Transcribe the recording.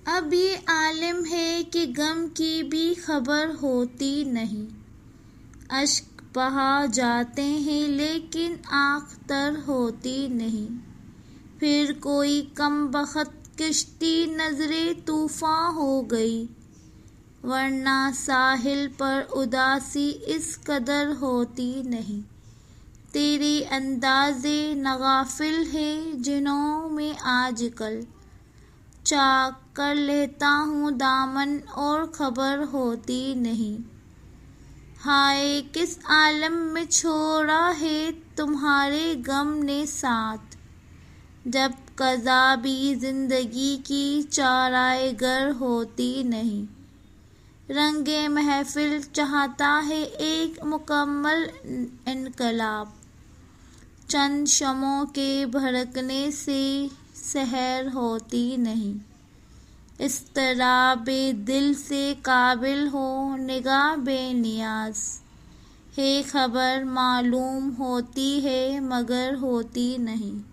اب یہ عالم ہے کہ غم کی بھی خبر ہوتی نہیں، اشک بہا جاتے ہیں لیکن آنکھ تر ہوتی نہیں۔ پھر کوئی کم بخت کشتی نذر طوفاں ہو گئی، ورنہ ساحل پر اداسی اس قدر ہوتی نہیں۔ تیرے انداز نغافل ہے جنوں میں آج کل، چاک کر لیتا ہوں دامن اور خبر ہوتی نہیں۔ ہائے کس عالم میں چھوڑا ہے تمہارے غم نے ساتھ، جب قضا بھی زندگی کی چارۂ گر ہوتی نہیں۔ رنگ محفل چاہتا ہے ایک مکمل انقلاب، چند شمعوں کے بھڑکنے سے سحر ہوتی نہیں۔ اضطراب دل سے قابل ہو نگاہ بے نیاز، ہے خبر معلوم ہوتی ہے مگر ہوتی نہیں۔